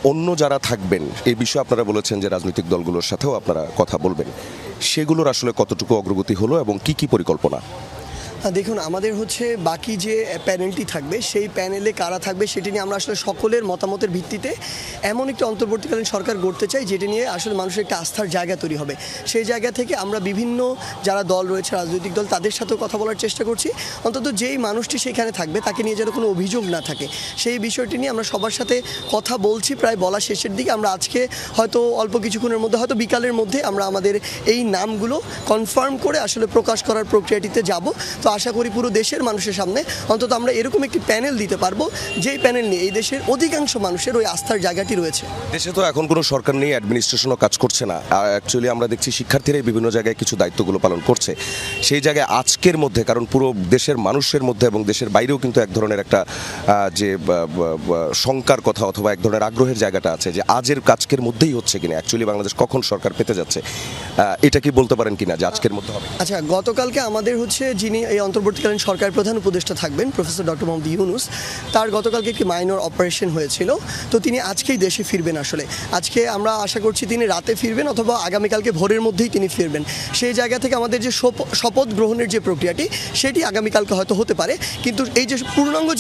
অন্য যারা থাকবেন এই বিষয়ে আপনারা বলেছেন যে রাজনৈতিক দলগুলোর সাথেও আপনারা কথা বলবেন, সেগুলোর আসলে কতটুকু অগ্রগতি হলো এবং কি কি পরিকল্পনা? দেখুন, আমাদের হচ্ছে বাকি যে প্যানেলটি থাকবে সেই প্যানেলে কারা থাকবে সেটি নিয়ে আমরা আসলে সকলের মতামতের ভিত্তিতে এমন একটি অন্তর্বর্তীকালীন সরকার গড়তে চাই যেটি নিয়ে আসলে মানুষের একটা আস্থার জায়গা তৈরি হবে। সেই জায়গা থেকে আমরা বিভিন্ন যারা দল রয়েছে, রাজনৈতিক দল, তাদের সাথেও কথা বলার চেষ্টা করছি। অন্তত যেই মানুষটি সেখানে থাকবে তাকে নিয়ে যেন কোনো অভিযোগ না থাকে, সেই বিষয়টি নিয়ে আমরা সবার সাথে কথা বলছি। প্রায় বলা শেষের দিকে। আমরা আজকে হয়তো অল্প কিছুক্ষণের মধ্যে, হয়তো বিকালের মধ্যে আমরা আমাদের এই নামগুলো কনফার্ম করে আসলে প্রকাশ করার প্রক্রিয়াটিতে যাব। তো আশা করি পুরো দেশের মানুষের সামনে অন্তত আমরা এরকম একটি প্যানেল দিতে পারবো যেই প্যানেল নিয়ে এই দেশের অধিকাংশ মানুষের ওই আস্থার জায়গাটি রয়েছে। দেশে তো এখন কোনো সরকার নেই, অ্যাডমিনিস্ট্রেশনও কাজ করছে না। অ্যাকচুয়ালি আমরা দেখছি শিক্ষার্থীরাই বিভিন্ন জায়গায় কিছু দায়িত্বগুলো পালন করছে। সেই জায়গায় আজকের মধ্যে, কারণ পুরো দেশের মানুষের মধ্যে এবং দেশের বাইরেও কিন্তু এক ধরনের একটা যে শঙ্কার কথা অথবা এক ধরনের আগ্রহের জায়গাটা আছে যে আজের কাজকের মধ্যেই হচ্ছে কিনা, অ্যাকচুয়ালি বাংলাদেশ কখন সরকার পেতে যাচ্ছে, এটা কি বলতে পারেন কিনা যে আজকের মধ্যে হবে? আচ্ছা, গতকালকে আমাদের হচ্ছে যিনি এই অন্তর্বর্তীকালীন সরকারের প্রধান উপদেষ্টা থাকবেন, প্রফেসর ডক্টর মোহাম্মদ ইউনূস, তার গতকালকে একটি মাইনর অপারেশন হয়েছিল। তো তিনি আজকেই দেশে ফিরবেন। আসলে আজকে আমরা আশা করছি তিনি রাতে ফিরবেন অথবা আগামীকালকে ভোরের মধ্যেই তিনি ফিরবেন। সেই জায়গা থেকে আমাদের যে শপথ গ্রহণের যে প্রক্রিয়াটি সেটি আগামীকালকে হয়তো হতে পারে, কিন্তু এই যে পূর্ণাঙ্গ